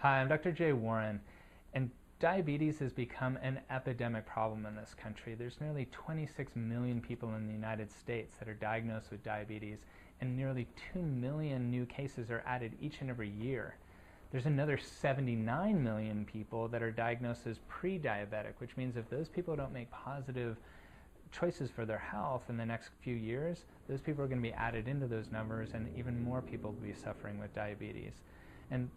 Hi, I'm Dr. Jay Warren, and diabetes has become an epidemic problem in this country. There's nearly 26 million people in the United States that are diagnosed with diabetes, and nearly 2 million new cases are added each and every year. There's another 79 million people that are diagnosed as pre-diabetic, which means if those people don't make positive choices for their health in the next few years, those people are going to be added into those numbers, and even more people will be suffering with diabetes. And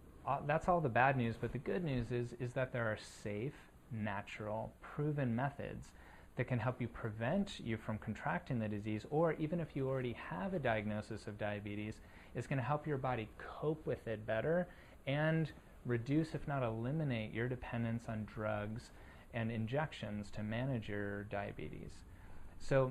that's all the bad news, but the good news is that there are safe, natural, proven methods that can help you prevent you from contracting the disease, or even if you already have a diagnosis of diabetes, it's going to help your body cope with it better and reduce, if not eliminate, your dependence on drugs and injections to manage your diabetes. So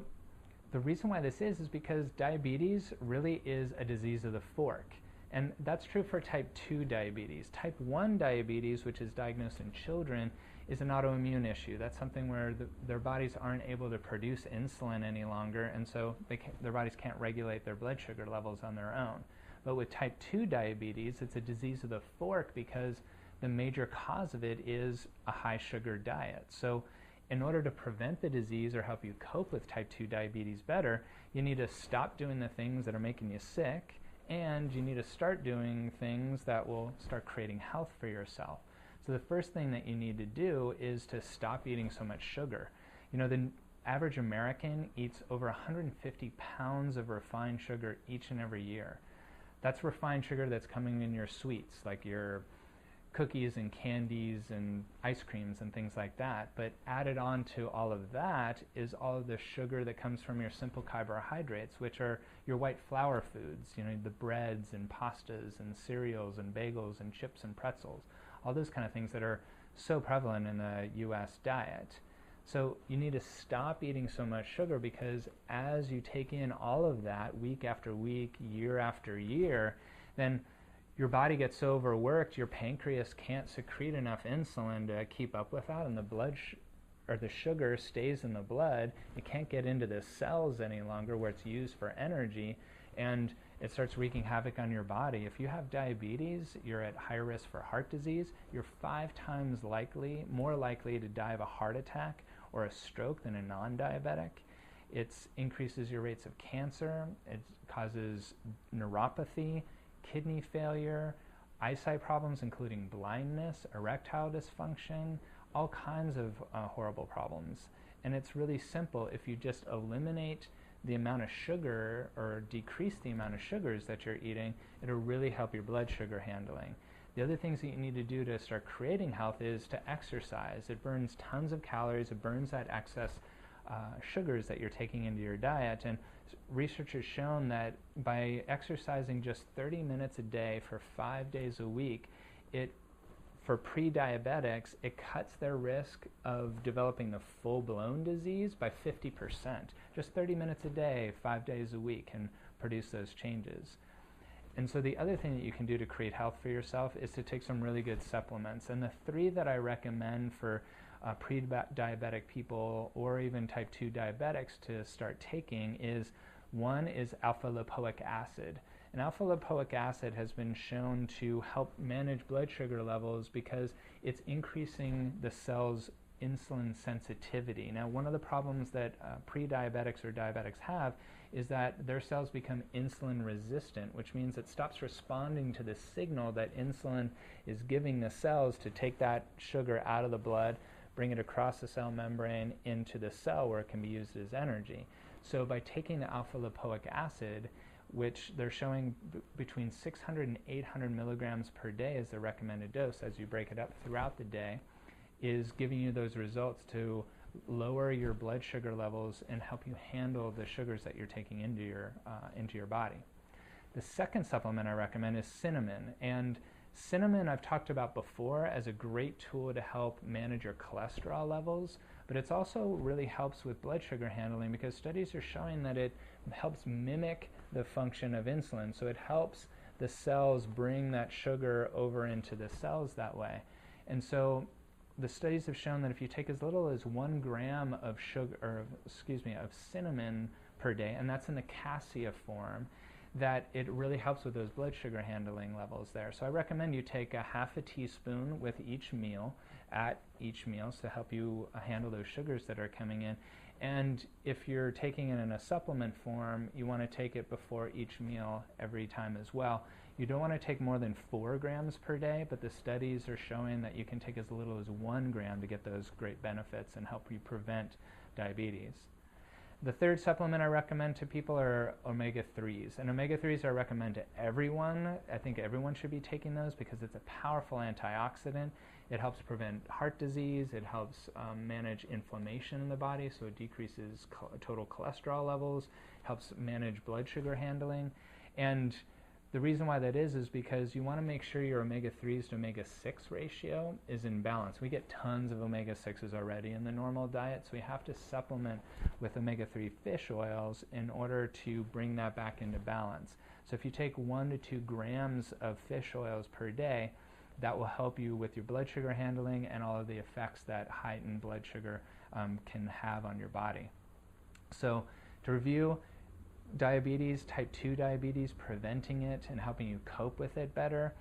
the reason why this is because diabetes really is a disease of the fork. And that's true for type 2 diabetes. Type 1 diabetes, which is diagnosed in children, is an autoimmune issue. That's something where their bodies aren't able to produce insulin any longer, and so their bodies can't regulate their blood sugar levels on their own. But with type 2 diabetes, it's a disease of the fork because the major cause of it is a high sugar diet. So in order to prevent the disease or help you cope with type 2 diabetes better, you need to stop doing the things that are making you sick, and you need to start doing things that will start creating health for yourself. So the first thing that you need to do is to stop eating so much sugar. You know, the average American eats over 150 pounds of refined sugar each and every year. That's refined sugar that's coming in your sweets, like your cookies and candies and ice creams and things like that. But added on to all of that is all of the sugar that comes from your simple carbohydrates, which are your white flour foods, you know, the breads and pastas and cereals and bagels and chips and pretzels, all those kind of things that are so prevalent in the US diet. So you need to stop eating so much sugar, because as you take in all of that week after week, year after year, then your body gets so overworked, your pancreas can't secrete enough insulin to keep up with that, and the sugar stays in the blood. It can't get into the cells any longer where it's used for energy, and it starts wreaking havoc on your body. If you have diabetes, you're at higher risk for heart disease. You're 5 times more likely to die of a heart attack or a stroke than a non-diabetic. It increases your rates of cancer. It causes neuropathy, kidney failure, eyesight problems including blindness, erectile dysfunction, all kinds of horrible problems. And it's really simple. If you just eliminate the amount of sugar or decrease the amount of sugars that you're eating, it'll really help your blood sugar handling. The other things that you need to do to start creating health is to exercise. It burns tons of calories. It burns that excess sugars that you're taking into your diet, and research has shown that by exercising just 30 minutes a day for 5 days a week, for pre-diabetics, it cuts their risk of developing the full-blown disease by 50%. Just 30 minutes a day, 5 days a week can produce those changes. And so the other thing that you can do to create health for yourself is to take some really good supplements. And the 3 that I recommend for pre-diabetic people or even type 2 diabetics to start taking is, one is alpha-lipoic acid. And alpha-lipoic acid has been shown to help manage blood sugar levels because it's increasing the cell's insulin sensitivity. Now, one of the problems that pre-diabetics or diabetics have is that their cells become insulin resistant, which means it stops responding to the signal that insulin is giving the cells to take that sugar out of the blood, bring it across the cell membrane into the cell where it can be used as energy. So by taking the alpha-lipoic acid, which they're showing between 600 and 800 milligrams per day is the recommended dose as you break it up throughout the day, is giving you those results to lower your blood sugar levels and help you handle the sugars that you're taking into your body. The second supplement I recommend is cinnamon. And cinnamon I've talked about before as a great tool to help manage your cholesterol levels, but it also really helps with blood sugar handling because studies are showing that it helps mimic the function of insulin. So it helps the cells bring that sugar over into the cells that way. And so the studies have shown that if you take as little as 1 gram of of cinnamon per day, and that's in the cassia form, that it really helps with those blood sugar handling levels there. So I recommend you take a half a teaspoon with each meal, at each meal, to help you handle those sugars that are coming in. And if you're taking it in a supplement form, you want to take it before each meal every time as well. You don't want to take more than 4 grams per day, but the studies are showing that you can take as little as 1 gram to get those great benefits and help you prevent diabetes. The third supplement I recommend to people are omega-3s. And omega-3s I recommend to everyone. I think everyone should be taking those because it's a powerful antioxidant. It helps prevent heart disease. It helps manage inflammation in the body, so it decreases total cholesterol levels, helps manage blood sugar handling. And the reason why that is because you want to make sure your omega-3s to omega-6 ratio is in balance. We get tons of omega-6s already in the normal diet, so we have to supplement with omega-3 fish oils in order to bring that back into balance. So if you take 1 to 2 grams of fish oils per day, that will help you with your blood sugar handling and all of the effects that heightened blood sugar can have on your body. So to review, diabetes, type 2 diabetes, preventing it and helping you cope with it better,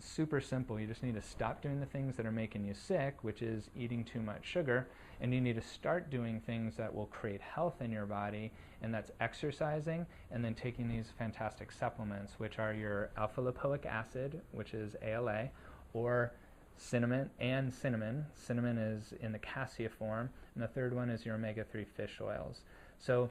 super simple. You just need to stop doing the things that are making you sick, which is eating too much sugar, and you need to start doing things that will create health in your body, and that's exercising and then taking these fantastic supplements, which are your alpha-lipoic acid, which is ALA, or cinnamon. Cinnamon is in the cassia form, and the third one is your omega-3 fish oils. So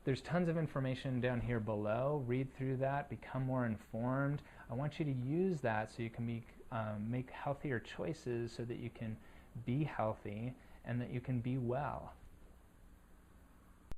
there's tons of information down here below. Read through that, become more informed. I want you to use that so you can make healthier choices so that you can be healthy and that you can be well.